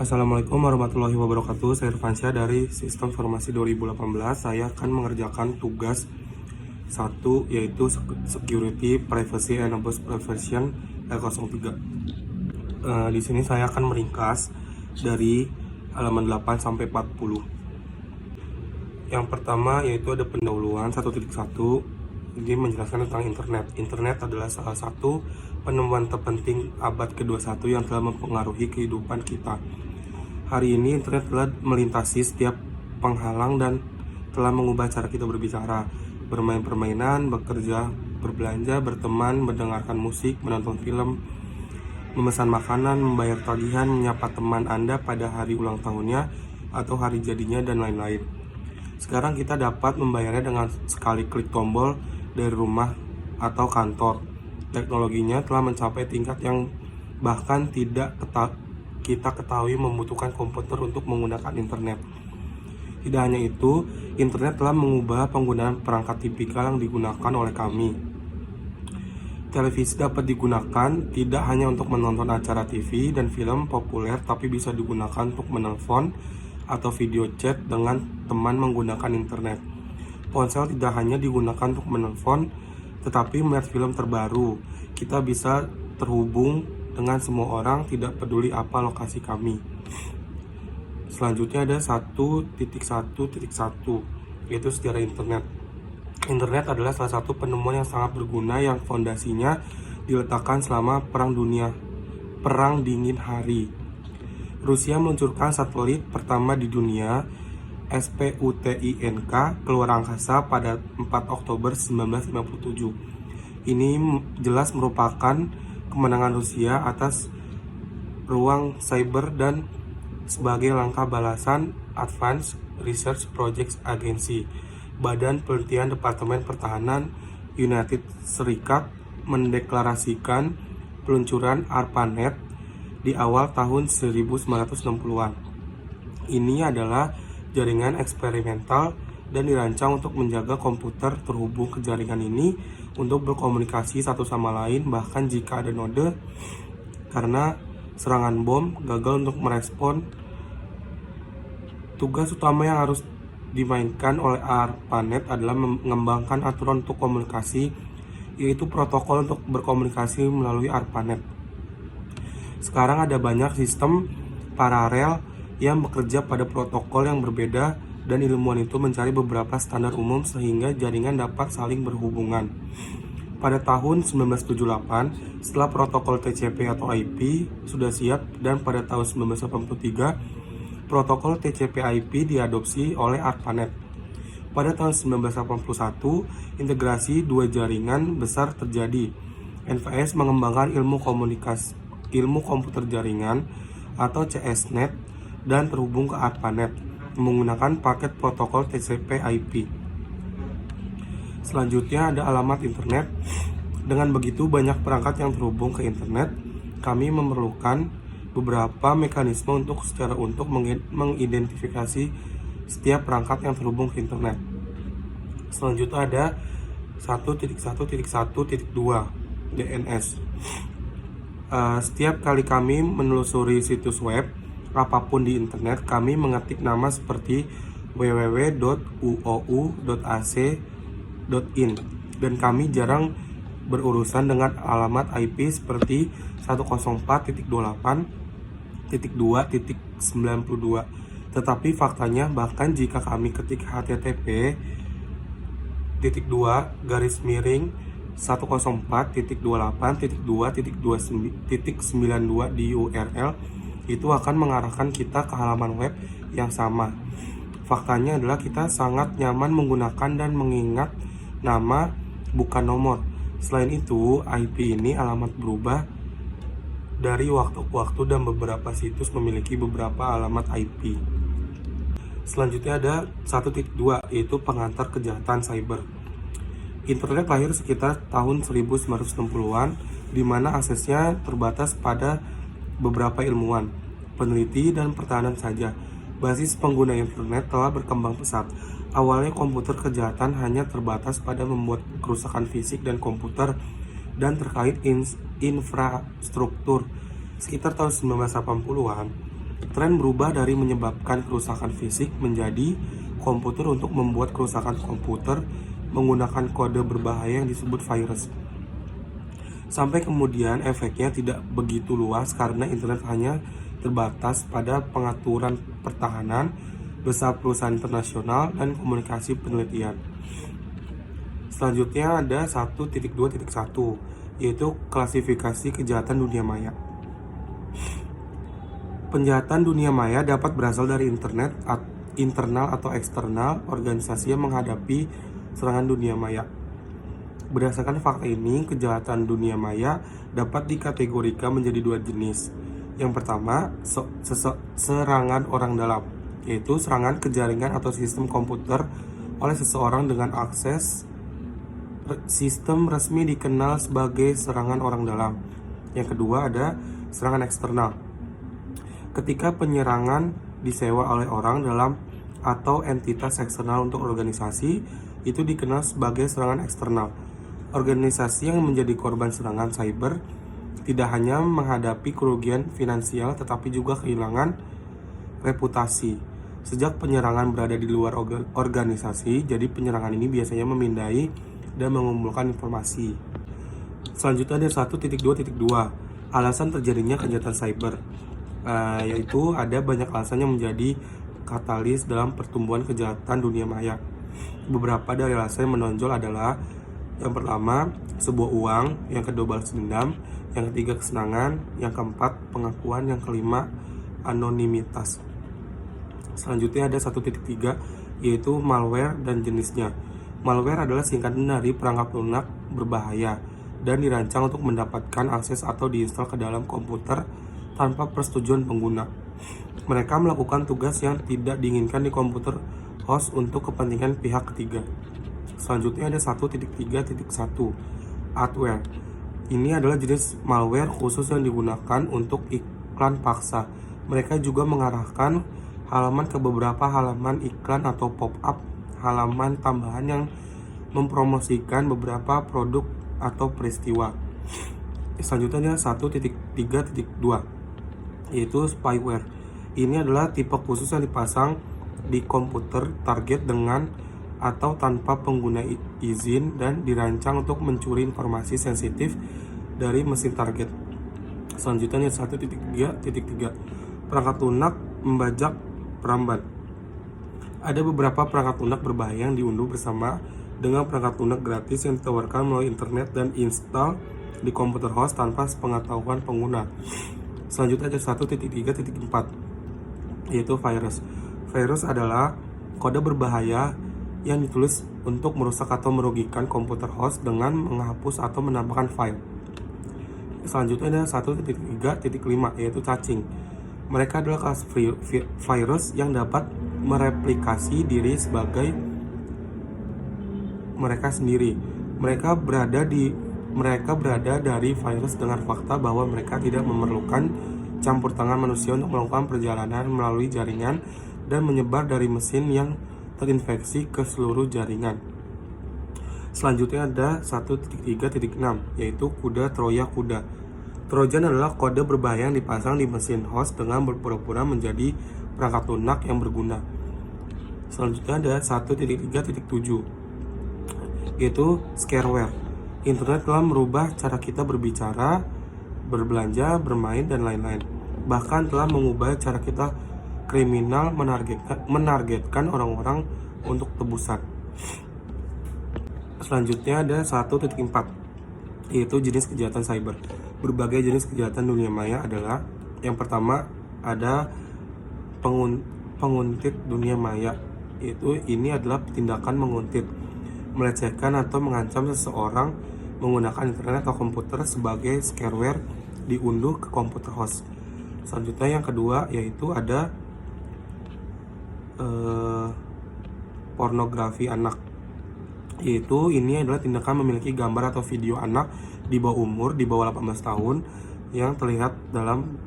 Assalamualaikum warahmatullahi wabarakatuh. Saya Irfansyah dari Sistem Informasi 2018. Saya akan mengerjakan tugas 1, yaitu Security, Privacy, and Abuse Prevention L03. Di sini saya akan meringkas dari halaman 8 sampai 40. Yang pertama yaitu ada pendahuluan 1.1. Ini menjelaskan tentang internet. Internet adalah salah satu penemuan terpenting abad ke-21 yang telah mempengaruhi kehidupan kita. Hari ini internet telah melintasi setiap penghalang dan telah mengubah cara kita berbicara, bermain permainan, bekerja, berbelanja, berteman, mendengarkan musik, menonton film, memesan makanan, membayar tagihan, menyapa teman Anda pada hari ulang tahunnya atau hari jadinya, dan lain-lain. Sekarang kita dapat membayarnya dengan sekali klik tombol dari rumah atau kantor. Teknologinya telah mencapai tingkat yang bahkan tidak kita ketahui membutuhkan komputer untuk menggunakan internet. Tidak hanya itu, internet telah mengubah penggunaan perangkat tipikal yang digunakan oleh kami. Televisi dapat digunakan tidak hanya untuk menonton acara TV dan film populer, tapi bisa digunakan untuk menelpon atau video chat dengan teman menggunakan internet. Ponsel tidak hanya digunakan untuk menelpon, tetapi melihat film terbaru. Kita bisa terhubung dengan semua orang, tidak peduli apa lokasi kami. Selanjutnya ada 1.1.1, yaitu sejarah internet. Internet adalah salah satu penemuan yang sangat berguna yang fondasinya diletakkan selama Perang Dingin Hari. Rusia meluncurkan satelit pertama di dunia, Sputnik, keluar angkasa pada 4 Oktober 1957. Ini jelas merupakan kemenangan Rusia atas ruang cyber dan sebagai langkah balasan Advanced Research Projects Agency, Badan Penelitian Departemen Pertahanan United Serikat, mendeklarasikan peluncuran ARPANET di awal tahun 1960-an. Ini adalah jaringan eksperimental dan dirancang untuk menjaga komputer terhubung ke jaringan ini untuk berkomunikasi satu sama lain, bahkan jika ada node karena serangan bom gagal untuk merespon. Tugas utama yang harus dimainkan oleh ARPANET adalah mengembangkan aturan untuk komunikasi, yaitu protokol untuk berkomunikasi melalui ARPANET. Sekarang ada banyak sistem paralel yang bekerja pada protokol yang berbeda, dan ilmuwan itu mencari beberapa standar umum sehingga jaringan dapat saling berhubungan. Pada tahun 1978, setelah protokol TCP atau IP sudah siap, dan pada tahun 1983, protokol TCP/IP diadopsi oleh ARPANET. Pada tahun 1981, integrasi dua jaringan besar terjadi. NVS mengembangkan ilmu komputer jaringan atau CSNet dan terhubung ke ARPANET menggunakan paket protokol TCP/IP. Selanjutnya ada alamat internet. Dengan begitu banyak perangkat yang terhubung ke internet, kami memerlukan beberapa mekanisme untuk mengidentifikasi setiap perangkat yang terhubung ke internet. Selanjutnya ada 1.1.1.2 DNS. Setiap kali kami menelusuri situs web apapun di internet, kami mengetik nama seperti www.uou.ac.in, dan kami jarang berurusan dengan alamat IP seperti 104.28.2.92. Tetapi faktanya, bahkan jika kami ketik http://104.28.2.92 di URL, itu akan mengarahkan kita ke halaman web yang sama. Faktanya adalah kita sangat nyaman menggunakan dan mengingat nama, bukan nomor. Selain itu, IP ini alamat berubah dari waktu ke waktu dan beberapa situs memiliki beberapa alamat IP. Selanjutnya ada 1.2, yaitu pengantar kejahatan cyber. Internet lahir sekitar tahun 1960-an, di mana aksesnya terbatas pada beberapa ilmuwan, peneliti, dan pertahanan saja. Basis pengguna internet telah berkembang pesat. Awalnya komputer kejahatan hanya terbatas pada membuat kerusakan fisik dan komputer dan terkait infrastruktur. Sekitar tahun 1980-an, Tren berubah dari menyebabkan kerusakan fisik menjadi komputer untuk membuat kerusakan komputer menggunakan kode berbahaya yang disebut virus. Sampai kemudian efeknya tidak begitu luas karena internet hanya terbatas pada pengaturan pertahanan besar perusahaan internasional dan komunikasi penelitian. Selanjutnya ada 1.2.1, yaitu klasifikasi kejahatan dunia maya. Penjahatan dunia maya dapat berasal dari internet, internal atau eksternal organisasi yang menghadapi serangan dunia maya. Berdasarkan fakta ini, kejahatan dunia maya dapat dikategorikan menjadi dua jenis. Yang pertama, serangan orang dalam, yaitu serangan ke jaringan atau sistem komputer oleh seseorang dengan akses sistem resmi dikenal sebagai serangan orang dalam. Yang kedua ada serangan eksternal. Ketika penyerangan disewa oleh orang dalam atau entitas eksternal untuk organisasi, itu dikenal sebagai serangan eksternal. Organisasi yang menjadi korban serangan cyber tidak hanya menghadapi kerugian finansial tetapi juga kehilangan reputasi. Sejak penyerangan berada di luar organisasi, jadi penyerangan ini biasanya memindai dan mengumpulkan informasi. Selanjutnya ada 1.2.2, alasan terjadinya kejahatan cyber. Yaitu ada banyak alasan yang menjadi katalis dalam pertumbuhan kejahatan dunia maya. Beberapa dari alasan yang menonjol adalah yang pertama, sebuah uang, yang kedua balas dendam, yang ketiga kesenangan, yang keempat pengakuan, yang kelima anonimitas. Selanjutnya ada 1.3, yaitu malware dan jenisnya. Malware adalah singkatan dari perangkat lunak berbahaya dan dirancang untuk mendapatkan akses atau diinstal ke dalam komputer tanpa persetujuan pengguna. Mereka melakukan tugas yang tidak diinginkan di komputer host untuk kepentingan pihak ketiga. Selanjutnya ada 1.3.1, adware. Ini adalah jenis malware khusus yang digunakan untuk iklan paksa. Mereka juga mengarahkan halaman ke beberapa halaman iklan atau pop-up halaman tambahan yang mempromosikan beberapa produk atau peristiwa. Selanjutnya 1.3.2, yaitu spyware. Ini adalah tipe khusus yang dipasang di komputer target dengan atau tanpa pengguna izin dan dirancang untuk mencuri informasi sensitif dari mesin target. Selanjutnya 1.3.3, perangkat lunak membajak perambat. Ada beberapa perangkat lunak berbahaya yang diunduh bersama dengan perangkat lunak gratis yang ditawarkan melalui internet dan install di komputer host tanpa sepengetahuan pengguna. Selanjutnya ada 1.3.4, yaitu virus. Virus adalah kode berbahaya yang ditulis untuk merusak atau merugikan komputer host dengan menghapus atau menambahkan file. Selanjutnya ada 1.3.5, yaitu cacing. Mereka adalah kelas virus yang dapat mereplikasi diri sebagai mereka sendiri. Mereka berada dari virus dengan fakta bahwa mereka tidak memerlukan campur tangan manusia untuk melakukan perjalanan melalui jaringan dan menyebar dari mesin yang terinfeksi ke seluruh jaringan. Selanjutnya ada 1.3.6, yaitu kuda Troya kuda. Trojan adalah kode berbahaya yang dipasang di mesin host dengan berpura-pura menjadi perangkat lunak yang berguna. Selanjutnya ada 1.3.7, yaitu scareware. Internet telah merubah cara kita berbicara, berbelanja, bermain, dan lain-lain. Bahkan telah mengubah cara kita kriminal menargetkan orang-orang untuk tebusan. Selanjutnya ada 1.4, yaitu jenis kejahatan cyber. Berbagai jenis kejahatan dunia maya adalah, yang pertama ada penguntit dunia maya, yaitu ini adalah tindakan menguntit, melecehkan atau mengancam seseorang menggunakan internet atau komputer sebagai scareware diunduh ke komputer host. Selanjutnya yang kedua yaitu ada pornografi anak, yaitu ini adalah tindakan memiliki gambar atau video anak di bawah 18 tahun yang terlihat dalam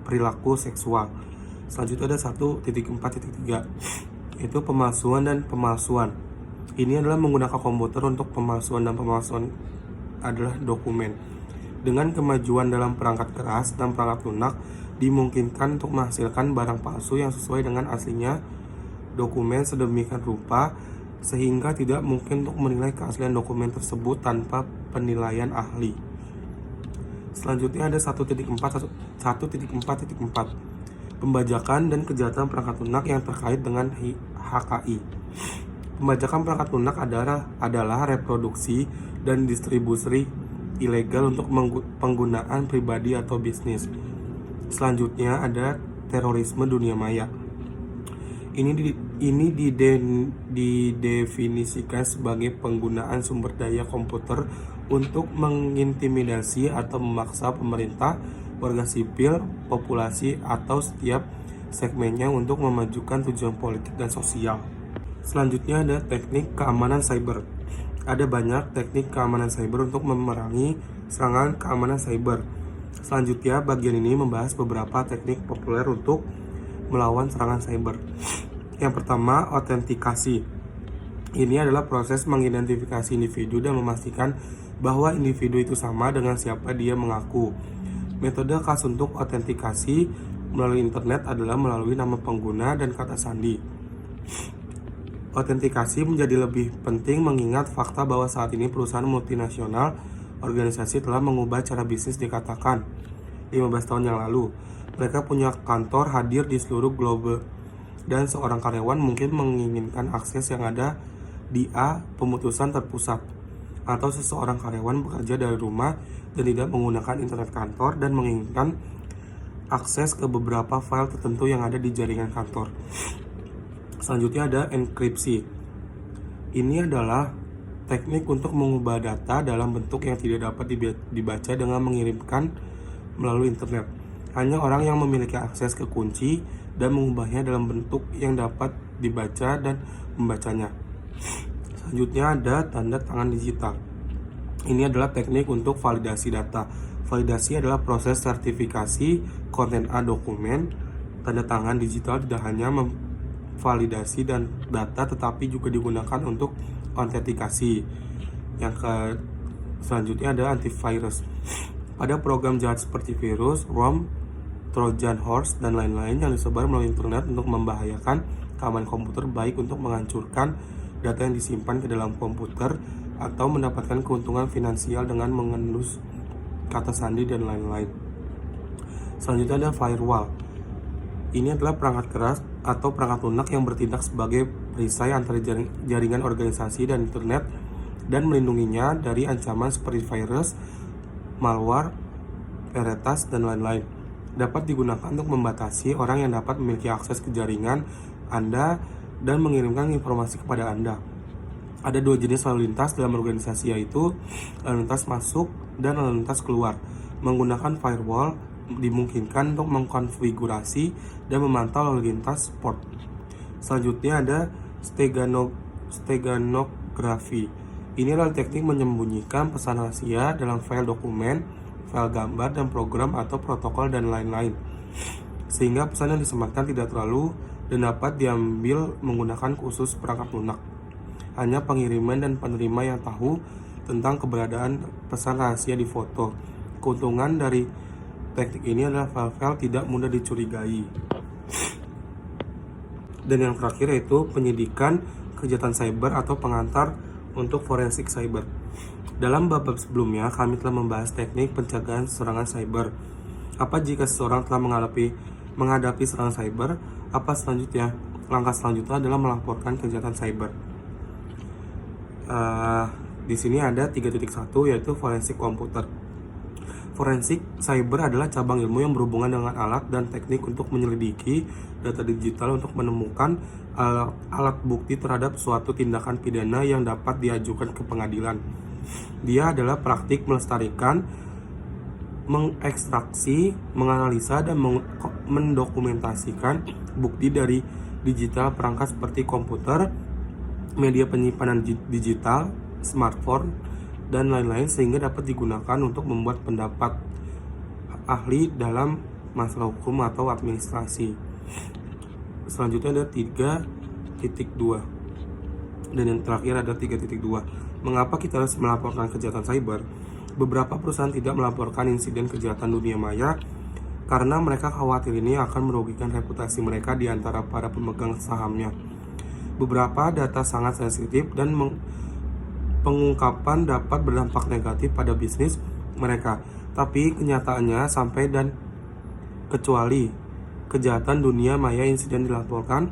perilaku seksual. Selanjutnya ada 1.4.3, yaitu pemalsuan dan pemalsuan. Ini adalah menggunakan komputer untuk pemalsuan, dan pemalsuan adalah dokumen. Dengan kemajuan dalam perangkat keras dan perangkat lunak, dimungkinkan untuk menghasilkan barang palsu yang sesuai dengan aslinya dokumen sedemikian rupa sehingga tidak mungkin untuk menilai keaslian dokumen tersebut tanpa penilaian ahli. Selanjutnya ada 1.4.4 pembajakan dan kejahatan perangkat lunak yang terkait dengan HKI. Pembajakan perangkat lunak adalah reproduksi dan distribusi ilegal untuk penggunaan pribadi atau bisnis. Selanjutnya ada terorisme dunia maya. Ini didefinisikan sebagai penggunaan sumber daya komputer untuk mengintimidasi atau memaksa pemerintah, warga sipil, populasi, atau setiap segmennya untuk memajukan tujuan politik dan sosial. Selanjutnya ada teknik keamanan cyber. Ada banyak teknik keamanan cyber untuk memerangi serangan keamanan cyber. Selanjutnya, bagian ini membahas beberapa teknik populer untuk melawan serangan cyber. Yang pertama, autentikasi. Ini adalah proses mengidentifikasi individu dan memastikan bahwa individu itu sama dengan siapa dia mengaku. Metode khas untuk autentikasi melalui internet adalah melalui nama pengguna dan kata sandi. Autentikasi menjadi lebih penting mengingat fakta bahwa saat ini perusahaan multinasional organisasi telah mengubah cara bisnis dikatakan 15 tahun yang lalu. Mereka punya kantor hadir di seluruh globe dan seorang karyawan mungkin menginginkan akses yang ada di pemutusan terpusat, atau seseorang karyawan bekerja dari rumah dan tidak menggunakan internet kantor dan menginginkan akses ke beberapa file tertentu yang ada di jaringan kantor. Selanjutnya ada enkripsi. Ini adalah teknik untuk mengubah data dalam bentuk yang tidak dapat dibaca dengan mengirimkan melalui internet. Hanya orang yang memiliki akses ke kunci dan mengubahnya dalam bentuk yang dapat dibaca dan membacanya. Selanjutnya ada tanda tangan digital. Ini adalah teknik untuk validasi data. Validasi adalah proses sertifikasi konten dokumen. Tanda tangan digital tidak hanya memvalidasi dan data tetapi juga digunakan untuk autentikasi. Selanjutnya ada antivirus. Pada program jahat seperti virus, ROM, Trojan Horse, dan lain-lain yang disebar melalui internet untuk membahayakan keamanan komputer, baik untuk menghancurkan data yang disimpan ke dalam komputer atau mendapatkan keuntungan finansial dengan mengendus kata sandi dan lain-lain. Selanjutnya ada firewall. Ini adalah perangkat keras atau perangkat lunak yang bertindak sebagai perisai antara jaringan organisasi dan internet dan melindunginya dari ancaman seperti virus, malware, peretas, dan lain-lain. Dapat digunakan untuk membatasi orang yang dapat memiliki akses ke jaringan Anda dan mengirimkan informasi kepada Anda. Ada dua jenis lalu lintas dalam organisasi, yaitu lalu lintas masuk dan lalu lintas keluar. Menggunakan firewall dimungkinkan untuk mengkonfigurasi dan memantau lalu lintas port. Selanjutnya ada steganografi. Ini adalah teknik menyembunyikan pesan rahasia dalam file dokumen, file gambar, dan program atau protokol dan lain-lain, sehingga pesan yang disematkan tidak terlalu dan dapat diambil menggunakan khusus perangkat lunak. Hanya pengiriman dan penerima yang tahu tentang keberadaan pesan rahasia di foto. Keuntungan dari teknik ini adalah file-file tidak mudah dicurigai. Dan yang terakhir yaitu penyidikan kejahatan cyber atau pengantar untuk forensik cyber. Dalam bab sebelumnya, kami telah membahas teknik pencegahan serangan cyber. Apa jika seseorang telah menghadapi serangan cyber? Apa selanjutnya? Langkah selanjutnya adalah melaporkan kejahatan cyber. Di sini ada 3.1 yaitu forensik komputer. Forensik cyber adalah cabang ilmu yang berhubungan dengan alat dan teknik untuk menyelidiki data digital untuk menemukan alat bukti terhadap suatu tindakan pidana yang dapat diajukan ke pengadilan. Dia adalah praktik melestarikan, mengekstraksi, menganalisa, dan mendokumentasikan bukti dari digital perangkat seperti komputer, media penyimpanan digital, smartphone, dan lain-lain sehingga dapat digunakan untuk membuat pendapat ahli dalam masalah hukum atau administrasi. Selanjutnya ada 3.2 dan yang terakhir ada 3.2. Mengapa kita harus melaporkan kejahatan cyber? Beberapa perusahaan tidak melaporkan insiden kejahatan dunia maya karena mereka khawatir ini akan merugikan reputasi mereka di antara para pemegang sahamnya. Beberapa data sangat sensitif dan pengungkapan dapat berdampak negatif pada bisnis mereka, tapi kenyataannya sampai dan kecuali kejahatan dunia maya insiden dilaporkan,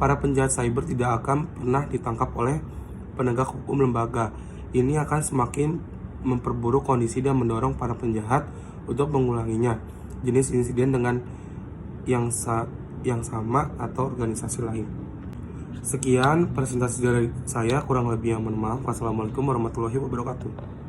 para penjahat cyber tidak akan pernah ditangkap oleh penegak hukum lembaga. Ini akan semakin memperburuk kondisi dan mendorong para penjahat untuk mengulanginya jenis insiden dengan yang sama atau organisasi lain. Sekian presentasi dari saya, kurang lebih yang mohon maaf. Wassalamualaikum warahmatullahi wabarakatuh.